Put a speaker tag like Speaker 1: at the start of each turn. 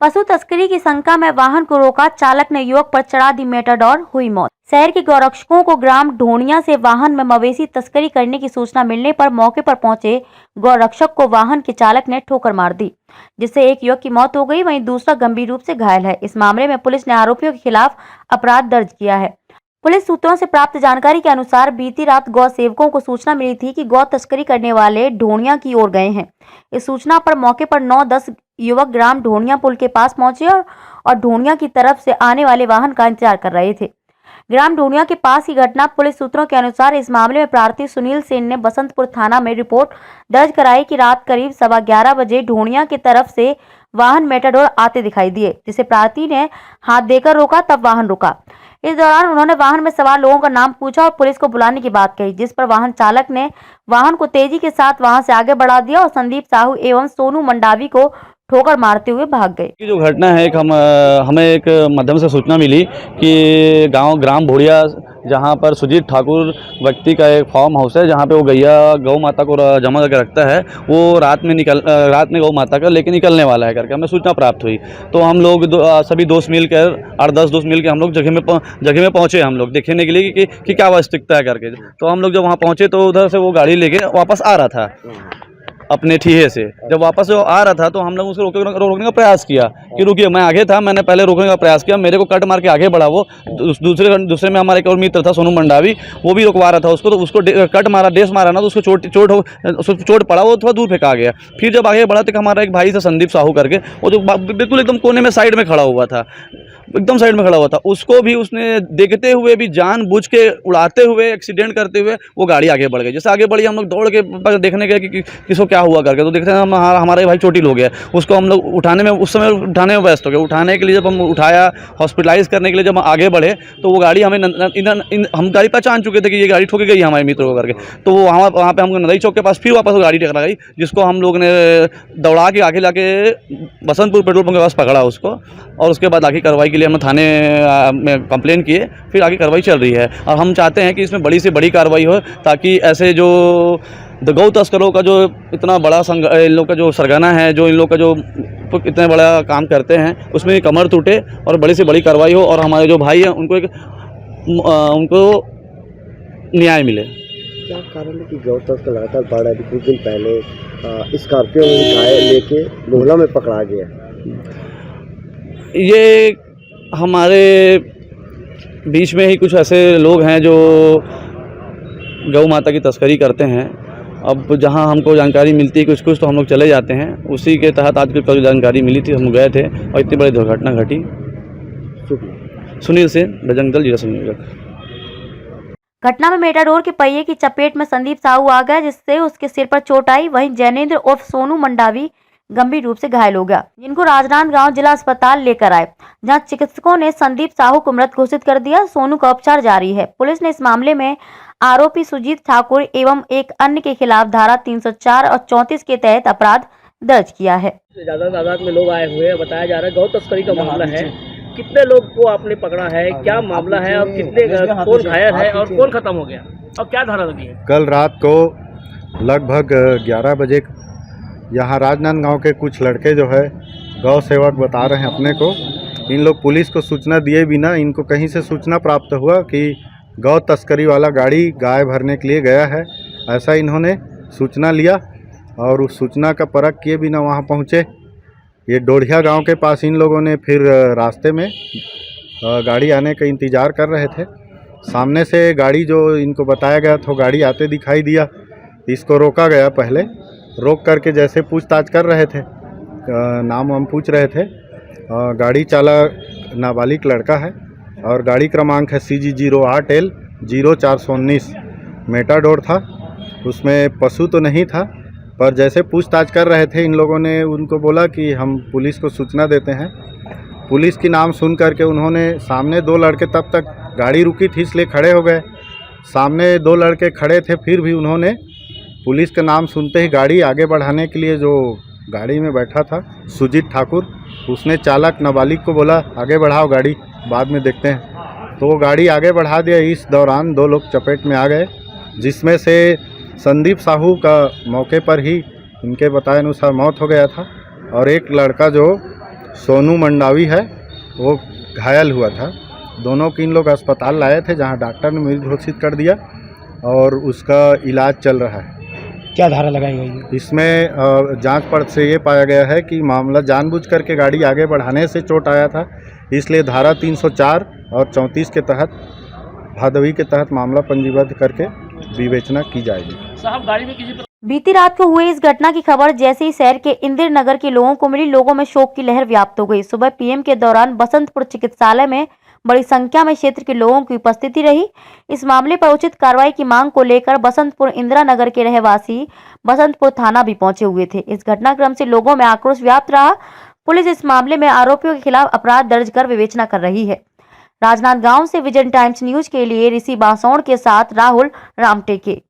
Speaker 1: पशु तस्करी की शंका में वाहन को रोका, चालक ने युवक पर चढ़ा दी मेटाडोर, हुई मौत। शहर के गौरक्षकों को ग्राम ढोणिया से वाहन में मवेशी तस्करी करने की सूचना मिलने पर मौके पर पहुंचे गौरक्षक को वाहन के चालक ने ठोकर मार दी, जिससे एक युवक की मौत हो गई, वहीं दूसरा गंभीर रूप से घायल है। इस मामले में पुलिस ने आरोपियों के खिलाफ अपराध दर्ज किया है। पुलिस सूत्रों से प्राप्त जानकारी के अनुसार बीती रात गौ सेवकों को सूचना मिली थी कि गौ तस्करी करने वाले ढोणिया की ओर गए हैं। इस सूचना पर मौके पर 9-10 युवक ग्राम ढोणिया पुल के पास पहुंचे और ढोणिया की तरफ से आने वाले वाहन का इंतजार कर रहे थे। ग्राम ढोणिया के पास की घटना। पुलिस सूत्रों के अनुसार इस मामले में प्रार्थी सुनील सेन ने बसंतपुर थाना में रिपोर्ट दर्ज कराई कि रात करीब 11:15 बजे ढोणिया की तरफ से वाहन मेटाडोर आते दिखाई दिए, जिसे प्रार्थी ने हाथ देकर रोका, तब वाहन रुका। इस दौरान उन्होंने वाहन में सवार लोगों का नाम पूछा और पुलिस को बुलाने की बात कही, जिस पर वाहन चालक ने वाहन को तेजी के साथ वहां से आगे बढ़ा दिया और संदीप साहू एवं सोनू मंडावी को ठोकर मारते हुए भाग गए।
Speaker 2: जो घटना है हमें एक माध्यम से सूचना मिली कि ग्राम भोड़िया, जहां पर सुजीत ठाकुर व्यक्ति का एक फार्म हाउस है, जहां पे वो गौ माता को जमा करके रखता है। वो रात में गौ माता का लेके निकलने वाला है करके हमें सूचना प्राप्त हुई। तो हम लोग सभी दोस्त मिलकर 8-10 दोस्त मिलकर हम लोग जगह में पहुंचे, हम लोग देखने के लिए कि क्या वास्तविकता है करके। तो हम लोग जब वहाँ पहुंचे तो उधर से वो गाड़ी लेके वापस आ रहा था अपने ठीहे से। जब वापस वो आ रहा था तो हम लोग उसको रोकने का प्रयास किया कि रुकिए, मैं आगे था, मैंने पहले रोकने का प्रयास किया, मेरे को कट मार के आगे बढ़ा वो। दूसरे में हमारा एक और मित्र था सोनू मंडावी, वो भी रुकवा रहा था उसको, तो उसको कट मारा, डेस मारा ना, तो उसको चोट पड़ा, वो थोड़ा दूर फेंका गया। फिर जब आगे बढ़ा तो हमारा एक भाई था संदीप साहू करके, वो जो बिल्कुल एकदम कोने में साइड में खड़ा हुआ था, एकदम साइड में खड़ा हुआ था, उसको भी उसने देखते हुए भी जानबूझ के उड़ाते हुए, एक्सीडेंट करते हुए वो गाड़ी आगे बढ़ गई। जैसे आगे बढ़ी हम लोग दौड़ के देखने गए कि किसको क्या हुआ करके, तो देखते हैं हमारे भाई चोटिल हो गया। उसको हम लोग उठाने में उस समय उठाने में व्यस्त हो गए। उठाने के लिए जब हम उठाया, हॉस्पिटलाइज करने के लिए जब हम आगे बढ़े तो वो गाड़ी हमें हम गाड़ी पहचान चुके थे कि ये गाड़ी ठोकी गई हमारे मित्र को करके। तो वो वहाँ पे हमको नदी चौक के पास फिर वापस वो गाड़ी टकरा गई, जिसको हम लोग ने दौड़ा के आगे लाके बसंतपुर पेट्रोल पंप के पास पकड़ा उसको, और उसके बाद आगे कार्रवाई के लिए हम थाने में कंप्लेन किए। फिर आगे कार्रवाई चल रही है और हम चाहते हैं कि इसमें बड़ी से बड़ी कार्रवाई हो, ताकि ऐसे जो गौ तस्करों का जो इतना बड़ा इन लोग का जो सरगना है, जो इन लोग का जो इतने बड़ा काम करते हैं, उसमें कमर टूटे और बड़ी से बड़ी कार्रवाई हो और हमारे जो भाई हैं उनको न्याय मिले।
Speaker 3: क्या कारण है कि गौ तस्कर लगातार बढ़ रहा है? कुछ दिन पहले स्कॉर्पियो में गाय लेके मोहल्ला में पकड़ा गया।
Speaker 2: ये हमारे बीच में ही कुछ ऐसे लोग हैं जो गौ माता की तस्करी करते हैं। अब जहां हमको जानकारी मिलती है कुछ तो हम लोग चले जाते हैं। उसी के तहत आज कुछ जानकारी मिली थी, हम गए थे और इतनी बड़ी दुर्घटना घटी। सुनील सेन, बजरंग दल, जिला संयोजक।
Speaker 1: घटना में मेटाडोर के पहिए की चपेट में संदीप साहू आ गया, जिससे उसके सिर पर चोट आई। वहीं जैनेन्द्र उर्फ सोनू मंडावी गंभीर रूप से घायल हो गया, जिनको राजनांदगांव जिला अस्पताल लेकर आए, जहां चिकित्सकों ने संदीप साहू को मृत घोषित कर दिया। सोनू का उपचार जारी है। पुलिस ने इस मामले में आरोपी सुजीत ठाकुर एवं एक अन्य के खिलाफ धारा 304 और 34 के तहत अपराध दर्ज किया है।
Speaker 4: ज्यादा तादाद में लोग आए हुए हैं, बताया जा रहा है गौ तस्करी का मामला है। कितने लोग को आपने पकड़ा है, क्या मामला है और कितने कौन घायल है और कौन खत्म हो गया और क्या धारा लगी है?
Speaker 5: कल रात को लगभग 11 बजे यहाँ राजनांदगांव के कुछ लड़के जो है गौ सेवक बता रहे हैं अपने को, इन लोग पुलिस को सूचना दिए बिना इनको कहीं से सूचना प्राप्त हुआ कि गौ तस्करी वाला गाड़ी गाय भरने के लिए गया है। ऐसा इन्होंने सूचना लिया और उस सूचना का परख किए बिना वहाँ पहुँचे। ये डोढ़िया गांव के पास इन लोगों ने फिर रास्ते में गाड़ी आने का इंतज़ार कर रहे थे। सामने से गाड़ी जो इनको बताया गया था गाड़ी आते दिखाई दिया। इसको रोका गया, पहले रोक करके जैसे पूछताछ कर रहे थे, नाम हम पूछ रहे थे। गाड़ी चालक नाबालिग लड़का है और गाड़ी क्रमांक है CG 08L 0419। मेटाडोर था, उसमें पशु तो नहीं था, पर जैसे पूछताछ कर रहे थे इन लोगों ने उनको बोला कि हम पुलिस को सूचना देते हैं। पुलिस की नाम सुन करके उन्होंने, सामने 2 लड़के तब तक गाड़ी रुकी थी इसलिए खड़े हो गए, सामने 2 लड़के खड़े थे, फिर भी उन्होंने पुलिस का नाम सुनते ही गाड़ी आगे बढ़ाने के लिए, जो गाड़ी में बैठा था सुजीत ठाकुर, उसने चालक नाबालिग को बोला आगे बढ़ाओ गाड़ी, बाद में देखते हैं। तो वो गाड़ी आगे बढ़ा दिया। इस दौरान 2 लोग चपेट में आ गए, जिसमें से संदीप साहू का मौके पर ही इनके बताए अनुसार मौत हो गया था और एक लड़का जो सोनू मंडावी है, वो घायल हुआ था। दोनों को इन लोग अस्पताल लाए थे, जहां डॉक्टर ने मृत घोषित कर दिया और उसका इलाज चल रहा है।
Speaker 6: क्या धारा लगाई गई है?
Speaker 5: इसमें जांच परख से ये पाया गया है कि मामला जानबूझ करके गाड़ी आगे बढ़ाने से चोट आया था, इसलिए धारा 304 और 34 के तहत भादवी के तहत मामला पंजीबद्ध करके विवेचना की जाएगी।
Speaker 4: साहब गाड़ी में किसी
Speaker 1: बीती रात को हुए इस घटना की खबर जैसे ही शहर के इंदिर नगर के लोगों को मिली, लोगों में शोक की लहर व्याप्त हो गई। सुबह पीएम के दौरान बसंतपुर चिकित्सालय में बड़ी संख्या में क्षेत्र के लोगों की उपस्थिति रही। इस मामले पर उचित कार्रवाई की मांग को लेकर बसंतपुर इंदिरा नगर के रहवासी बसंतपुर थाना भी पहुंचे हुए थे। इस घटनाक्रम से लोगों में आक्रोश व्याप्त रहा। पुलिस इस मामले में आरोपियों के खिलाफ अपराध दर्ज कर विवेचना कर रही है। राजनांदगांव से विजन टाइम्स न्यूज के लिए ऋषि बांसौड़ के साथ राहुल रामटेके।